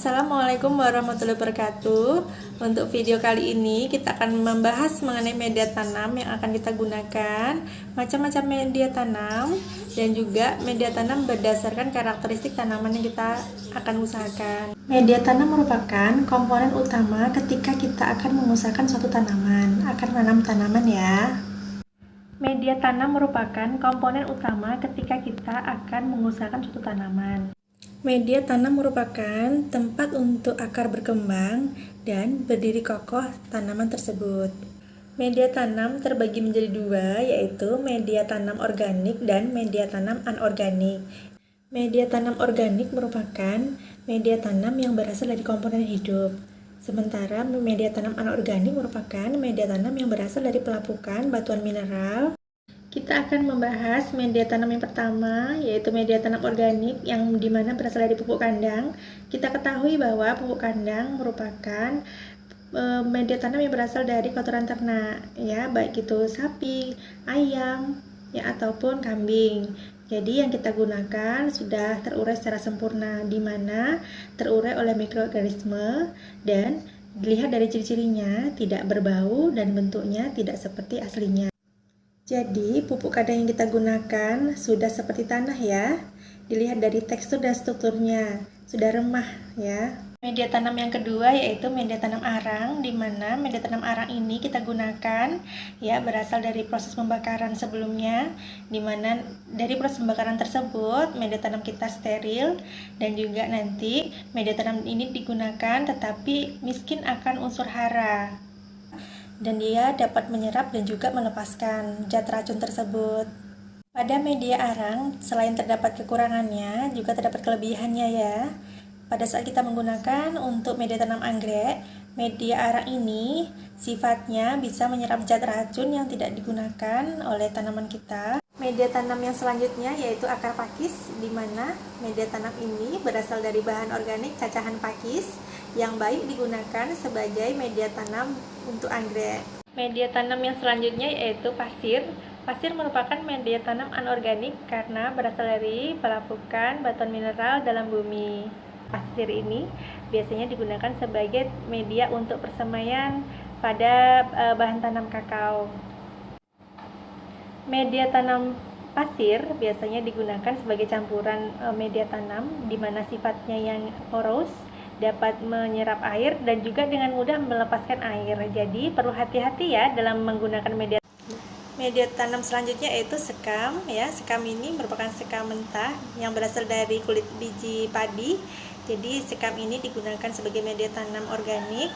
Assalamualaikum warahmatullahi wabarakatuh. Untuk video kali ini kita akan membahas mengenai media tanam yang akan kita gunakan, macam-macam media tanam, dan juga media tanam berdasarkan karakteristik tanaman yang kita akan usahakan. Media tanam merupakan komponen utama ketika kita akan mengusahakan suatu tanaman, akan menanam tanaman ya. Media tanam merupakan komponen utama ketika kita akan mengusahakan suatu tanaman. Media tanam merupakan tempat untuk akar berkembang dan berdiri kokoh tanaman tersebut. Media tanam terbagi menjadi dua, yaitu media tanam organik dan media tanam anorganik. Media tanam organik merupakan media tanam yang berasal dari komponen hidup. Sementara media tanam anorganik merupakan media tanam yang berasal dari pelapukan batuan mineral. Kita akan membahas media tanam yang pertama, yaitu media tanam organik yang dimana berasal dari pupuk kandang. Kita ketahui bahwa pupuk kandang merupakan media tanam yang berasal dari kotoran ternak, ya, baik itu sapi, ayam, ya, ataupun kambing. Jadi yang kita gunakan sudah terurai secara sempurna, di mana terurai oleh mikroorganisme dan dilihat dari ciri-cirinya tidak berbau dan bentuknya tidak seperti aslinya. Jadi, pupuk kandang yang kita gunakan sudah seperti tanah ya. Dilihat dari tekstur dan strukturnya, sudah remah ya. Media tanam yang kedua yaitu media tanam arang, di mana media tanam arang ini kita gunakan ya berasal dari proses pembakaran sebelumnya, di mana dari proses pembakaran tersebut media tanam kita steril dan juga nanti media tanam ini digunakan tetapi miskin akan unsur hara. Dan dia dapat menyerap dan juga melepaskan zat racun tersebut. Pada media arang, selain terdapat kekurangannya, juga terdapat kelebihannya ya. Pada saat kita menggunakan untuk media tanam anggrek, media arang ini sifatnya bisa menyerap zat racun yang tidak digunakan oleh tanaman kita. Media tanam yang selanjutnya yaitu akar pakis, di mana media tanam ini berasal dari bahan organik cacahan pakis yang baik digunakan sebagai media tanam untuk anggrek. Media tanam yang selanjutnya yaitu pasir. Pasir merupakan media tanam anorganik karena berasal dari pelapukan batuan mineral dalam bumi. Pasir ini biasanya digunakan sebagai media untuk persemaian pada bahan tanam kakao. Media tanam pasir biasanya digunakan sebagai campuran media tanam di mana sifatnya yang poros, dapat menyerap air dan juga dengan mudah melepaskan air. Jadi perlu hati-hati ya dalam menggunakan media tanam selanjutnya yaitu sekam ya. Sekam ini merupakan sekam mentah yang berasal dari kulit biji padi. Jadi sekam ini digunakan sebagai media tanam organik.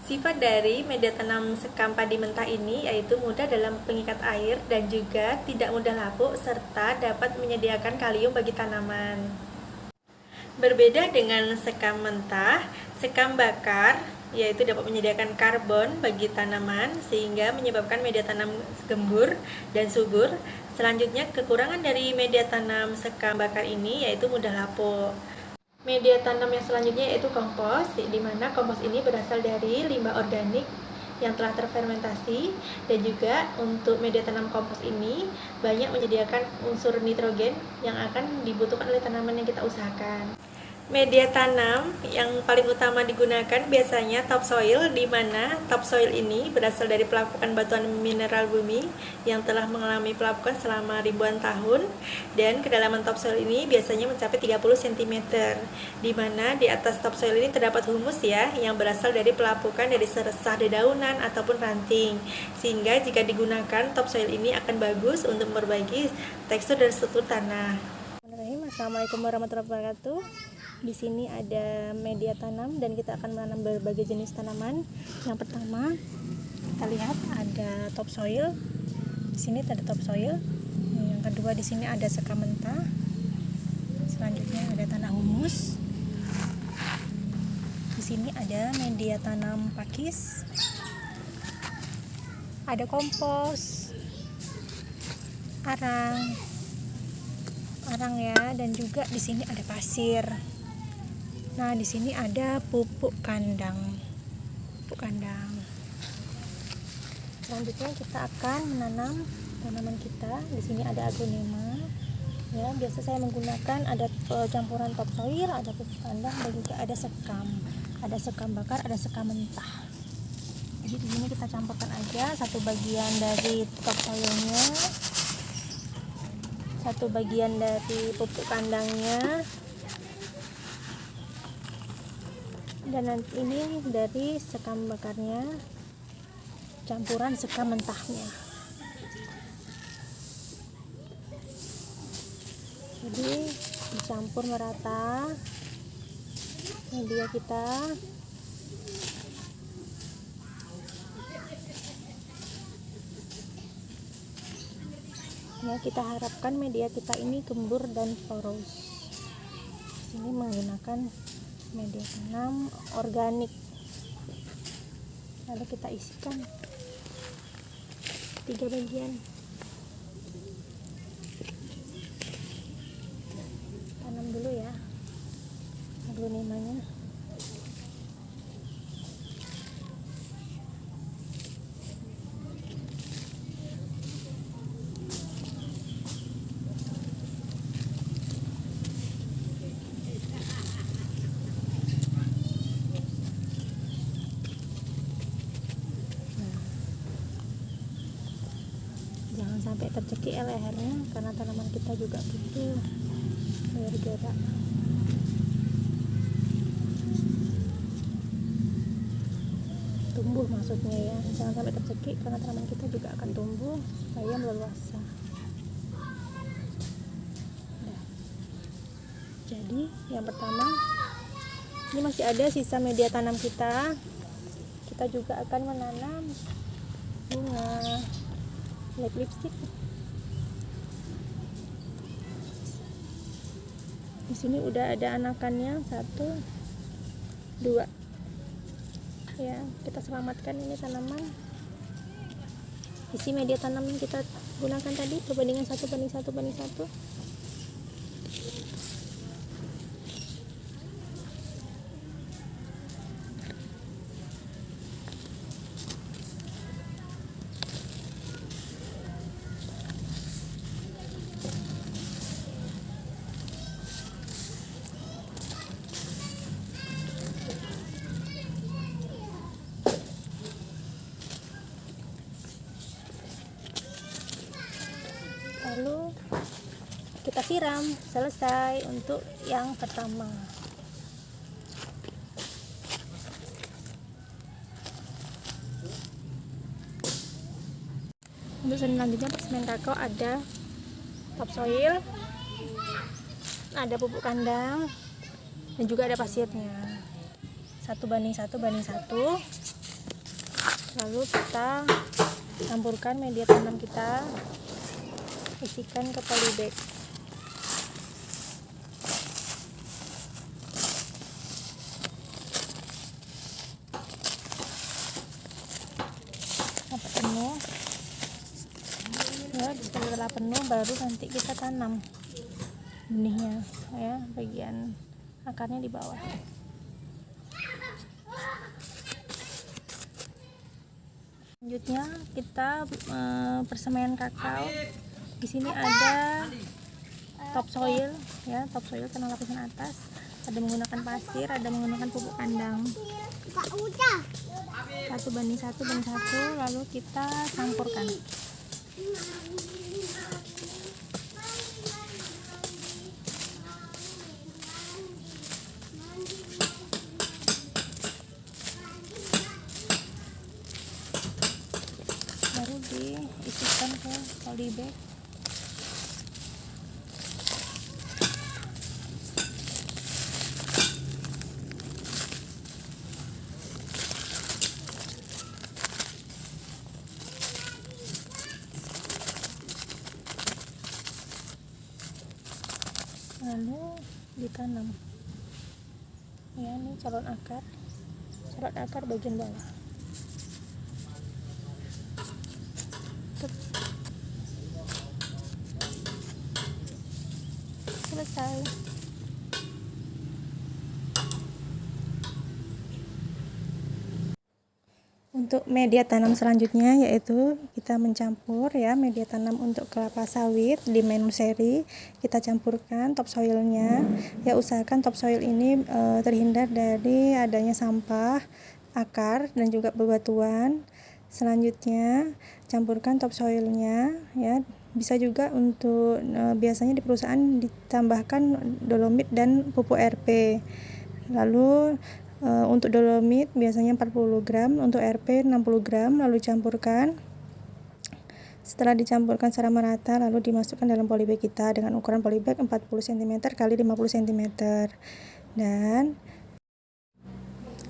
Sifat dari media tanam sekam padi mentah ini yaitu mudah dalam pengikat air dan juga tidak mudah lapuk serta dapat menyediakan kalium bagi tanaman. Berbeda dengan sekam mentah, sekam bakar yaitu dapat menyediakan karbon bagi tanaman sehingga menyebabkan media tanam gembur dan subur. Selanjutnya, kekurangan dari media tanam sekam bakar ini yaitu mudah lapuk. Media tanam yang selanjutnya yaitu kompos, di mana kompos ini berasal dari limbah organik yang telah terfermentasi, dan juga untuk media tanam kompos ini banyak menyediakan unsur nitrogen yang akan dibutuhkan oleh tanaman yang kita usahakan. Media tanam yang paling utama digunakan biasanya topsoil, di mana topsoil ini berasal dari pelapukan batuan mineral bumi yang telah mengalami pelapukan selama ribuan tahun, dan kedalaman topsoil ini biasanya mencapai 30 cm, di mana di atas topsoil ini terdapat humus ya yang berasal dari pelapukan dari seresah dedaunan ataupun ranting, sehingga jika digunakan topsoil ini akan bagus untuk memperbaiki tekstur dan struktur tanah. Assalamualaikum warahmatullahi wabarakatuh. Di sini ada media tanam dan kita akan menanam berbagai jenis tanaman. Yang pertama, kita lihat ada topsoil. Di sini ada topsoil. Yang kedua, di sini ada sekam mentah. Selanjutnya ada tanah humus. Di sini ada media tanam pakis. Ada kompos, arang ya, dan juga di sini ada pasir. Nah, di sini ada pupuk kandang. Selanjutnya kita akan menanam tanaman kita. Di sini ada aglonema, Ya, biasa saya menggunakan ada campuran topsoil, ada pupuk kandang, dan juga ada sekam. Ada sekam bakar, ada sekam mentah. Jadi di sini kita campurkan aja satu bagian dari topsoilnya, satu bagian dari pupuk kandangnya, dan nanti ini dari sekam bakarnya, campuran sekam mentahnya. Jadi dicampur merata media kita. Ya, kita harapkan media kita ini gembur dan poros. Sini menggunakan media tanam organik. Lalu kita isikan 3 bagian. Tanam dulu ya aglonimanya. Jangan sampai tercekik lehernya, karena tanaman kita juga butuh bergerak. Tumbuh maksudnya ya, jangan sampai tercekik karena tanaman kita juga akan tumbuh supaya meleluasa. Nah, jadi yang pertama, ini masih ada sisa media tanam kita. Kita juga akan menanam bunga lipstick. Di sini udah ada anakannya 1, 2. Ya, kita selamatkan ini tanaman. Isi media tanam yang kita gunakan tadi perbandingan 1:1:1. Lalu kita siram. Selesai untuk yang pertama. Untuk selanjutnya semen kakao ada topsoil, ada pupuk kandang, dan juga ada pasirnya. 1:1:1. Lalu kita campurkan media tanam kita, isikan ke polybag. Sampai penuh. Ya, setelah penuh baru nanti kita tanam benihnya ya, bagian akarnya di bawah. Selanjutnya kita persemaian kakao. Di sini ada topsoil ya, topsoil karena lapisan atas, ada menggunakan pasir, ada menggunakan pupuk kandang. 1:1:1, lalu kita campurkan. Baru diisikan ke polybag. Lalu ditanam ya, ini calon akar bagian bawah. Selesai. Untuk media tanam selanjutnya yaitu kita mencampur ya media tanam untuk kelapa sawit di menu seri. Kita campurkan topsoilnya. Ya, usahakan topsoil ini terhindar dari adanya sampah, akar dan juga bebatuan. Selanjutnya campurkan topsoilnya ya. Bisa juga untuk biasanya di perusahaan ditambahkan dolomit dan pupuk RP. Lalu untuk dolomit biasanya 40 gram, untuk RP 60 gram, lalu campurkan. Setelah dicampurkan secara merata, lalu dimasukkan dalam polybag kita dengan ukuran polybag 40 cm x 50 cm. Dan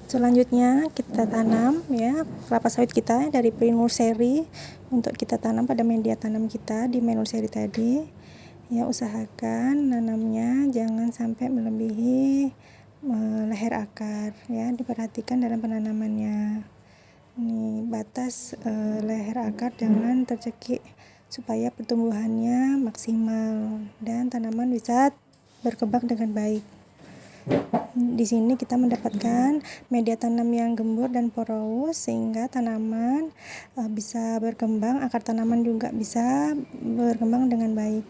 selanjutnya kita tanam ya kelapa sawit kita dari menu seri. Untuk kita tanam pada media tanam kita di menu seri tadi. Ya, usahakan nanamnya jangan sampai melebihi leher akar ya, diperhatikan dalam penanamannya. Ini batas leher akar jangan tercekik supaya pertumbuhannya maksimal dan tanaman bisa berkembang dengan baik. Di sini kita mendapatkan media tanam yang gembur dan porous sehingga tanaman bisa berkembang, akar tanaman juga bisa berkembang dengan baik.